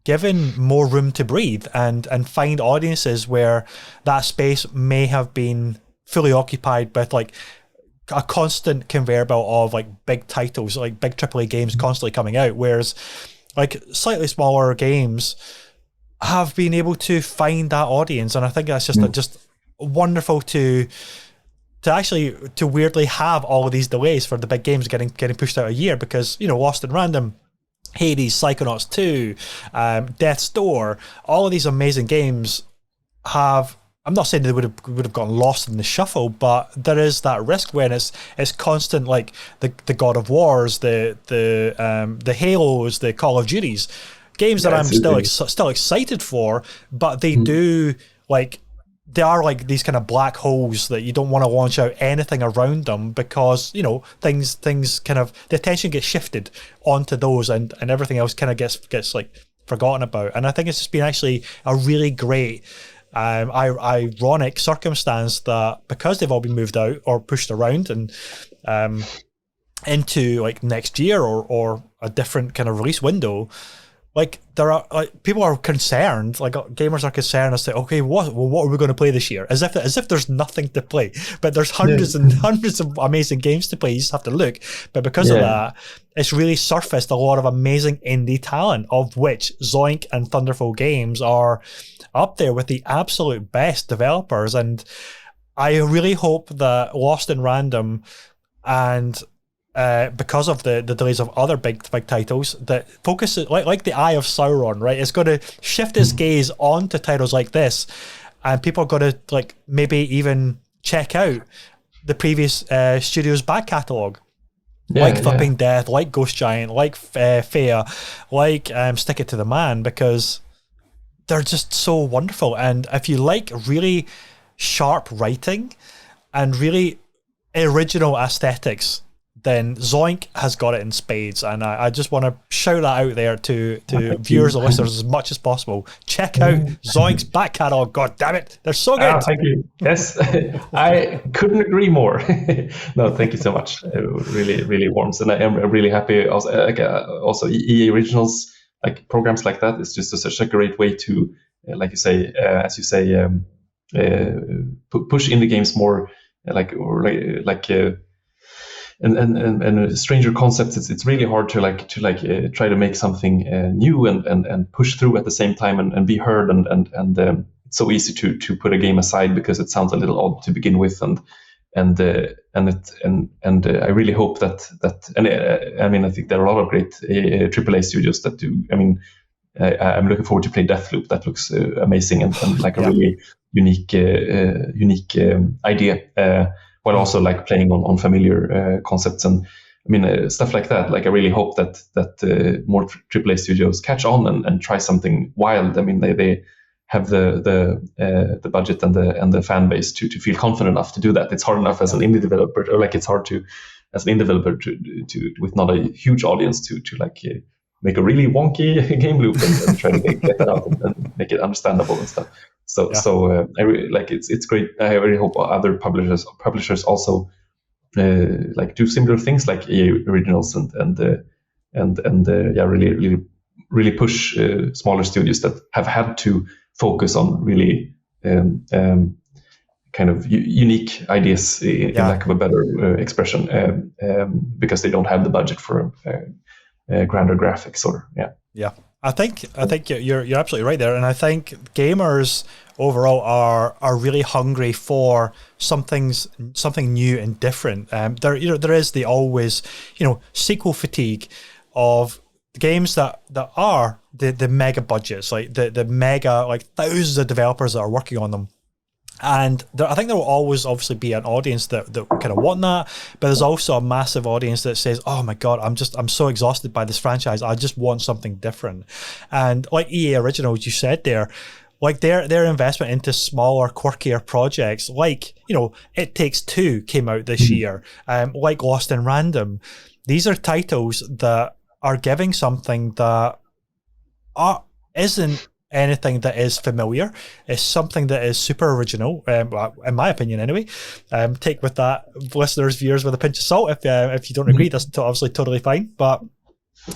given more room to breathe and find audiences where that space may have been fully occupied with like a constant conveyor belt of like big titles, like big AAA games constantly coming out, whereas like slightly smaller games have been able to find that audience. And I think that's just wonderful to weirdly have all of these delays for the big games getting pushed out a year, because, you know, Lost in Random, Hades, Psychonauts 2, Death's Door, all of these amazing games have, I'm not saying they would have gotten lost in the shuffle, but there is that risk when it's constant, like the God of Wars, the Halos, the Call of Duties, games that I'm still excited for, but they do, like, they are like these kind of black holes that you don't want to launch out anything around them, because, you know, things kind of, the attention gets shifted onto those, and everything else kind of gets like forgotten about. And I think it's just been actually a really great ironic circumstance that, because they've all been moved out or pushed around and into like next year or a different kind of release window, like there are, like, people are concerned, like gamers are concerned as to, okay, what are we going to play this year, as if there's nothing to play, but there's hundreds and hundreds of amazing games to play. You just have to look. But because of that, it's really surfaced a lot of amazing indie talent, of which Zoink and Thunderful Games are up there with the absolute best developers. And I really hope that Lost in Random, and because of the delays of other big titles, that focus, like the Eye of Sauron, right? It's going to shift its gaze onto titles like this, and people are going to like maybe even check out the previous studio's back catalogue. Flipping Death, like Ghost Giant, like Fea, like Stick It to the Man, because they're just so wonderful. And if you like really sharp writing and really original aesthetics, then Zoink has got it in spades. And I just want to shout that out there to viewers and listeners as much as possible. Check out Zoink's back catalogue. God damn it, they're so good. Thank you. Yes, I couldn't agree more. No, thank you so much. It really warms, and I am really happy. Also, EA Originals, like programs like that, is just such a great way to, like you say, push indie games more, and stranger concepts. It's really hard to try to make something new and push through at the same time and be heard, and it's so easy to put a game aside because it sounds a little odd to begin with, and I really hope that I mean, I think there are a lot of great AAA studios that do. I mean, I'm looking forward to play Deathloop. That looks amazing and like a really unique idea. While also like playing on familiar concepts, and I mean stuff like that. Like I really hope that more AAA studios catch on and try something wild. I mean they have the budget and the fan base to feel confident enough to do that. It's hard enough as an indie developer, or like it's hard to as an indie developer to with not a huge audience to make a really wonky game loop and try to get that out and make it understandable and stuff. So I really, like it's great. I really hope other publishers also like do similar things like EA Originals and really push smaller studios that have had to focus on really kind of unique ideas, in lack of a better expression, because they don't have the budget for grander graphics, or Yeah, I think you're absolutely right there, and I think gamers overall are really hungry for something new and different. There is the always sequel fatigue of the games that are the mega budgets, like the mega, like thousands of developers that are working on them. And I think there will always obviously be an audience that kind of want that, but there's also a massive audience that says, "Oh my god, I'm so exhausted by this franchise. I just want something different." And like EA Originals, you said there, like their investment into smaller, quirkier projects, like It Takes Two came out this year, like Lost in Random. These are titles that are giving something that isn't anything that is familiar. It's something that is super original, in my opinion anyway. Take with that, listeners, viewers, with a pinch of salt. If you don't agree, that's obviously totally fine. But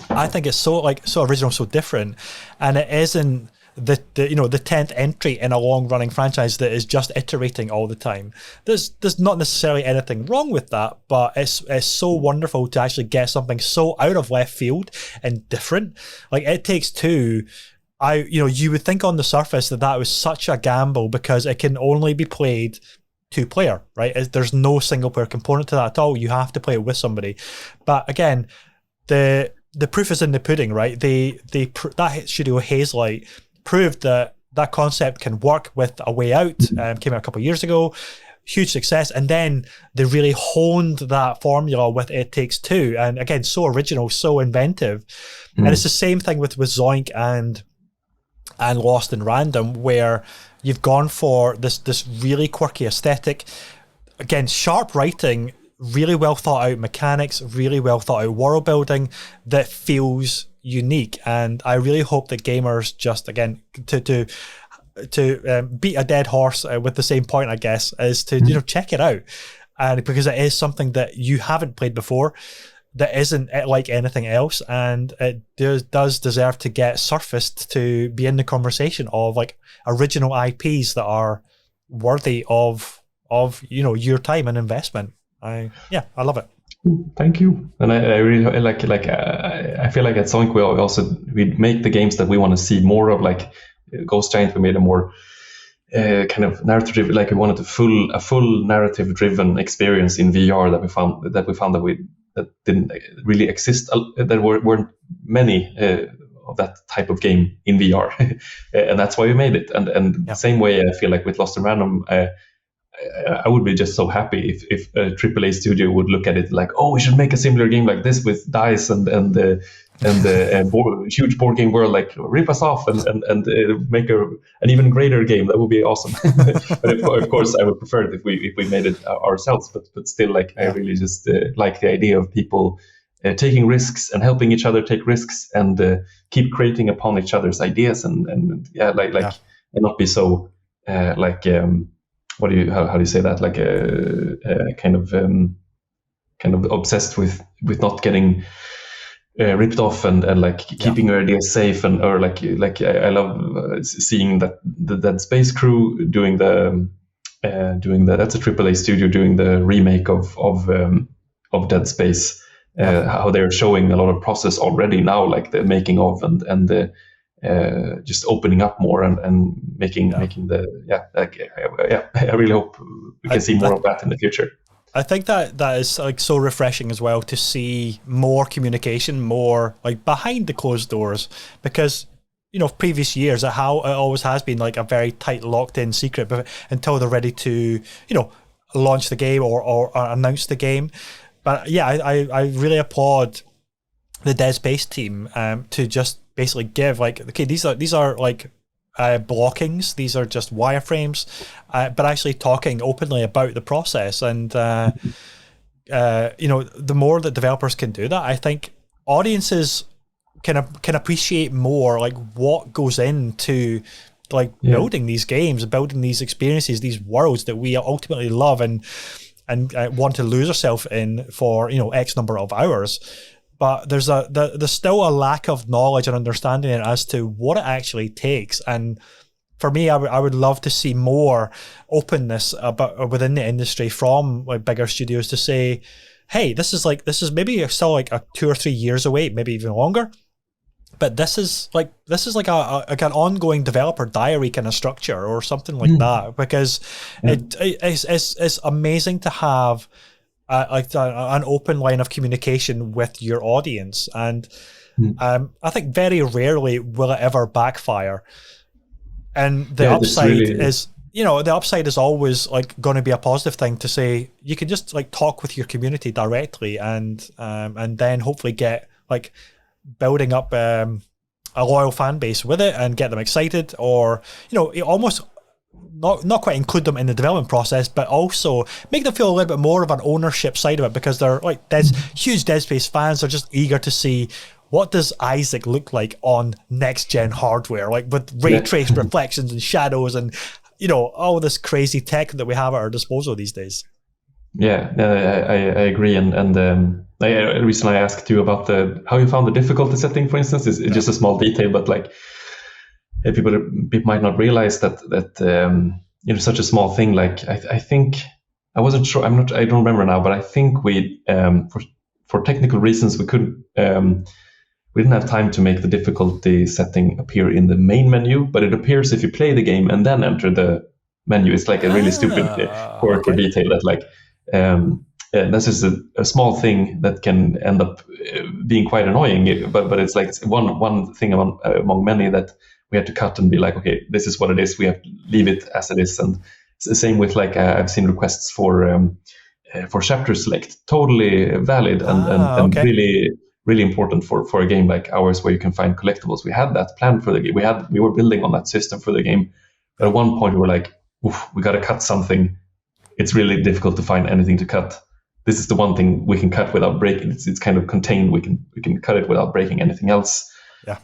I think it's so original, so different, and it isn't the 10th entry in a long running franchise that is just iterating all the time. There's not necessarily anything wrong with that, but it's so wonderful to actually get something so out of left field and different. Like It Takes Two, you would think on the surface that was such a gamble because it can only be played 2-player, right? There's no single player component to that at all. You have to play it with somebody. But again, the proof is in the pudding, right? That studio Hazelight proved that concept can work with A Way Out. Came out a couple of years ago. Huge success, and then they really honed that formula with It Takes Two, and again, so original, so inventive. And it's the same thing with Zoink and Lost in Random, where you've gone for this really quirky aesthetic, again, sharp writing, really well thought out mechanics, really well thought out world building that feels unique. And I really hope that gamers just, again, to beat a dead horse with the same point, I guess, is to check it out, and because it is something that you haven't played before, that isn't like anything else, and it does deserve to get surfaced to be in the conversation of like original IPs that are worthy of your time and investment. I love it. Thank you. And I really I feel like at Sonic we make the games that we want to see more of. Like Ghost Giant, we made a more kind of narrative, like we wanted a full narrative driven experience in VR that didn't really exist. There weren't many of that type of game in VR, and that's why we made it. And the same way, I feel like with Lost in Random, I would be just so happy if a AAA studio would look at it like, oh, we should make a similar game like this with dice and huge board game world, like rip us off and make an even greater game. That would be awesome. But of course, I would prefer it if we made it ourselves. But still, like I really just like the idea of people taking risks and helping each other take risks and keep creating upon each other's ideas and not be so how do you say that, like kind of obsessed with not getting ripped off and like keeping your ideas safe or like I love seeing that the Dead Space crew doing that's a AAA studio doing the remake of Dead Space, how they're showing a lot of process already now, like the making of and the just opening up more and making I really hope we can see more of that in the future. I think that is like so refreshing as well to see more communication, more like behind the closed doors, because previous years it always has been like a very tight, locked in secret until they're ready to launch the game or announce the game. But yeah, I really applaud the Dead Space team to just basically give like, okay, these are like blockings, these are just wireframes, but actually talking openly about the process. And the more that developers can do that, I think audiences can appreciate more like what goes into like building these games, building these experiences, these worlds that we ultimately love and want to lose ourselves in for X number of hours. But there's still a lack of knowledge and understanding as to what it actually takes. And for me, I would love to see more openness about within the industry from like bigger studios to say, hey, this is maybe still like a 2 or 3 years away, maybe even longer. But this is like like an ongoing developer diary kind of structure or something like that, because it's amazing to have an open line of communication with your audience, and I think very rarely will it ever backfire. And the upside is, the upside is always like going to be a positive thing to say you can just like talk with your community directly, and then hopefully get like building up a loyal fan base with it and get them excited, or almost not quite include them in the development process, but also make them feel a little bit more of an ownership side of it, because they're like huge Dead Space fans. They're just eager to see, what does Isaac look like on next gen hardware, like with ray traced reflections and shadows and all this crazy tech that we have at our disposal these days. Yeah, I agree, and the reason I asked you about how you found the difficulty setting, for instance, is just a small detail, but like people might not realize that such a small thing. Like I think I wasn't sure. I don't remember now, but I think we for technical reasons we couldn't. We didn't have time to make the difficulty setting appear in the main menu, but it appears if you play the game and then enter the menu. It's like a really stupid quirk or detail that like. That's just a small thing that can end up being quite annoying, but it's like one thing among many that we had to cut and be like, okay, this is what it is. We have to leave it as it is. And it's the same with like I've seen requests for chapter select, totally valid and really really important for a game like ours where you can find collectibles. We had that planned for the game. We were building on that system for the game. But at one point we were like, we got to cut something. It's really difficult to find anything to cut. This is the one thing we can cut without breaking. It's kind of contained. We can cut it without breaking anything else. Yeah.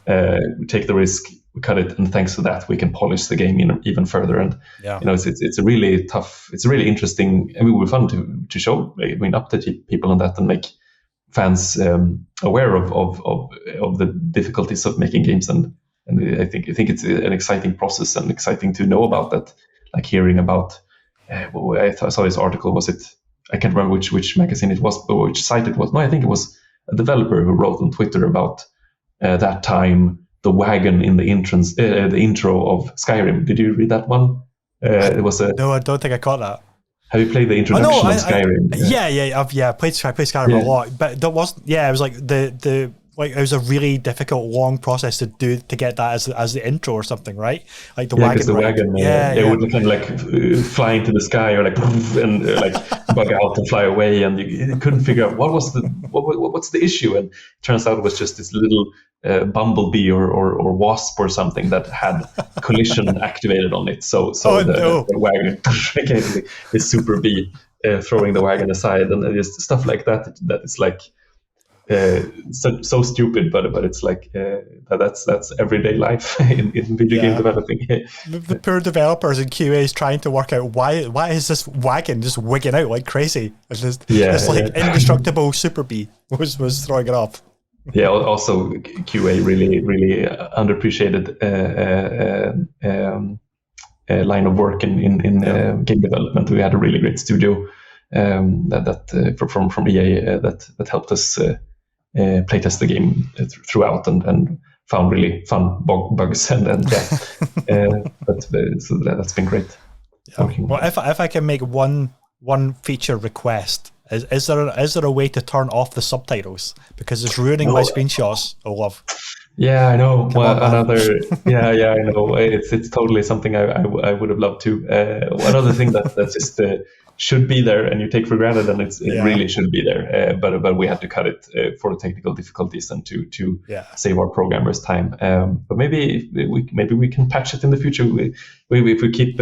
We take the risk, we cut it, and thanks to that, we can polish the game even further. And it's a really tough. It's a really interesting. I mean, it would be fun to show. I mean, update people on that and make fans aware of the difficulties of making games. And I think it's an exciting process and exciting to know about that. Like hearing about. I saw this article. Was it? I can't remember which magazine it was, or which site it was. No, I think it was a developer who wrote on Twitter about that time the wagon in the intro of Skyrim. Did you read that one? It was no, I don't think I caught that. Have you played the introduction of Skyrim? I played Skyrim a lot, but that wasn't. Yeah, it was like the like it was a really difficult, long process to get that as the intro or something, right? Like the wagon. The wagon, it would kind of like fly into the sky or like and like bug out and fly away, and you couldn't figure out what's the issue. And it turns out it was just this little bumblebee or wasp or something that had collision activated on it. So the wagon became this super bee throwing the wagon aside, and just stuff like that. That is like. So stupid, but it's like that's everyday life in video game developing. The poor developers and QAs trying to work out why is this wagon just wigging out like crazy? It's just indestructible super bee was throwing it off. Yeah. Also, QA really underappreciated line of work in game development. We had a really great studio from EA that helped us. Playtest the game throughout and found really fun bugs and but so that's been great. Well, if I can make one feature request, is there a way to turn off the subtitles, because it's ruining my screenshots, Olov? Yeah, I know. Another I know. It's totally something I would have loved to. Another thing that's just should be there and you take for granted, and it really should be there. But we had to cut it for the technical difficulties and to save our programmers time. But maybe we can patch it in the future. If we keep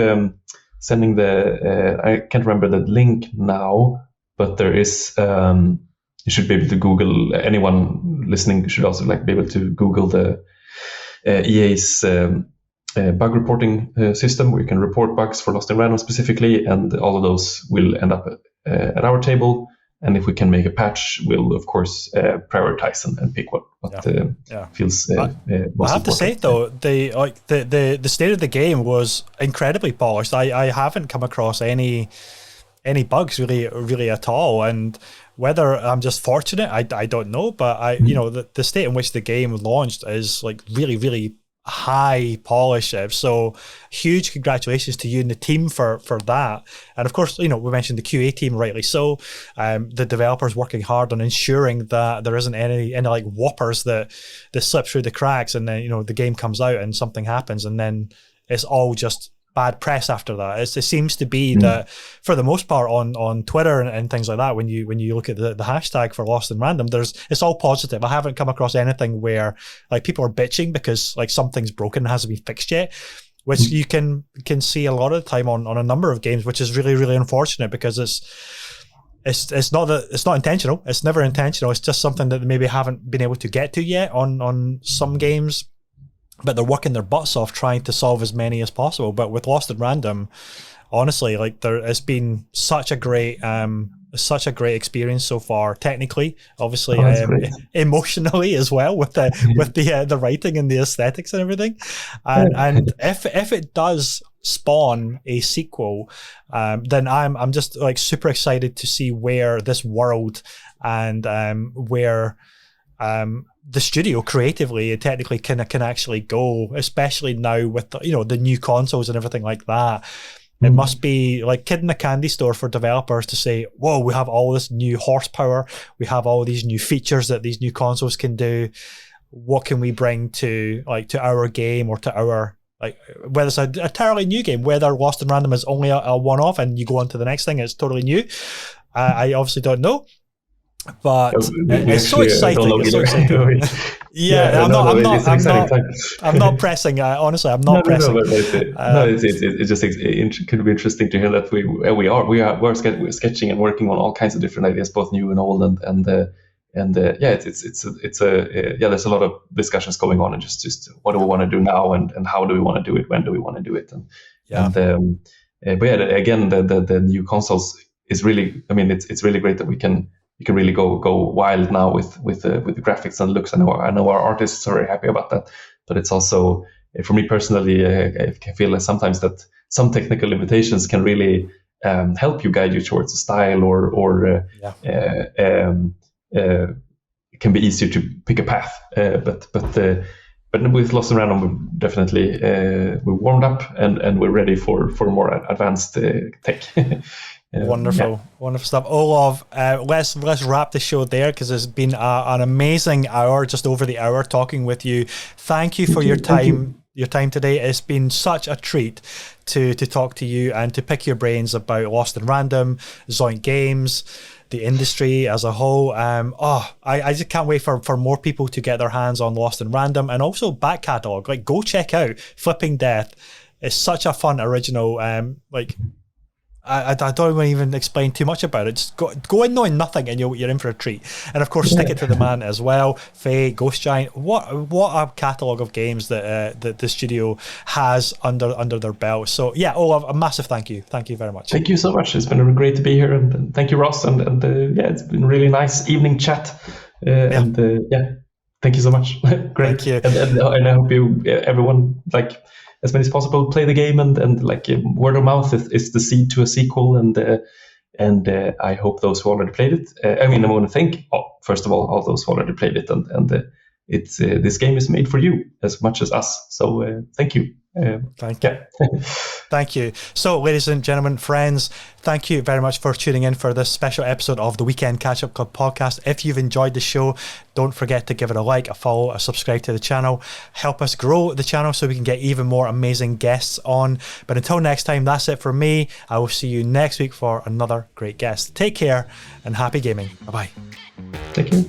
sending I can't remember the link now, but there is. You should be able to Google. Anyone listening should also be able to Google the EA's bug reporting system, where you can report bugs for Lost in Random specifically, and all of those will end up at our table. And if we can make a patch, we'll of course prioritize and pick what feels most important. I have to say though, the state of the game was incredibly polished. I haven't come across any any bugs really at all. And whether I'm just fortunate, I don't know. But the state in which the game launched is like really high polish. So huge congratulations to you and the team for that. And of course, we mentioned the QA team, rightly so. The developers working hard on ensuring that there isn't any like whoppers that slip through the cracks, and then the game comes out and something happens, and then it's all just bad press after that. It seems to be that for the most part on Twitter and things like that, when you look at the hashtag for Lost in Random, it's all positive. I haven't come across anything where like people are bitching because like something's broken and hasn't been fixed yet, which you can see a lot of the time on a number of games, which is really unfortunate, because it's not intentional. It's never intentional. It's just something that they maybe haven't been able to get to yet on some games. But they're working their butts off trying to solve as many as possible. But with Lost in Random, honestly, like it's been such a great experience so far. Technically, obviously, emotionally as well, with the writing and the aesthetics and everything. And if it does spawn a sequel, then I'm just like super excited to see where this world and where the studio creatively and technically can actually go, especially now with the new consoles and everything like that. It must be like kid in a candy store for developers to say, whoa, we have all this new horsepower, we have all these new features that these new consoles can do. What can we bring to our game, or to our, like, whether it's an entirely new game, whether Lost in Random is only a one-off and you go on to the next thing, it's totally new. I obviously don't know. But it's so exciting. It's so exciting. I'm not pressing. Honestly, I'm not pressing. It could be interesting to hear that we're sketching and working on all kinds of different ideas, both new and old, there's a lot of discussions going on, and just what do we want to do now, and how do we want to do it, when do we want to do it, again, the new consoles is really, it's really great that we can really go wild now with the graphics and looks. I know our artists are very happy about that, but it's also, for me personally, I feel like sometimes that some technical limitations can really help you, guide you towards a style, or it can be easier to pick a path. But with Lost in Random, we definitely we warmed up and we're ready for more advanced tech. Wonderful stuff. Olov, let's wrap the show there, because it's been an amazing hour, just over the hour, talking with you. Thank you for your time today. It's been such a treat to talk to you and to pick your brains about Lost in Random, Zoink Games, the industry as a whole. I just can't wait for more people to get their hands on Lost in Random, and also back catalogue. Like, go check out Flipping Death. It's such a fun original. I don't want to even explain too much about it. Just go in knowing nothing, and you're in for a treat. And of course, Stick It to the Man as well. Faye, Ghost Giant. What a catalogue of games that the studio has under their belt. So yeah, Olaf, a massive thank you. Thank you very much. Thank you so much. It's been great to be here, and thank you, Ross. And it's been a really nice evening chat. Thank you so much. Great. Thank you. And I hope everyone, like, as many as possible, play the game, and word of mouth is the seed to a sequel, and I hope those who already played it. I want to thank, first of all those who already played it, and it's this game is made for you as much as us. So thank you. Thank you. Thank you. So, ladies and gentlemen, friends, thank you very much for tuning in for this special episode of the Weekend Catch-Up Club podcast. If you've enjoyed the show, don't forget to give it a like, a follow, a subscribe to the channel. Help us grow the channel so we can get even more amazing guests on. But until next time, that's it for me. I will see you next week for another great guest. Take care and happy gaming. Bye-bye. Thank you.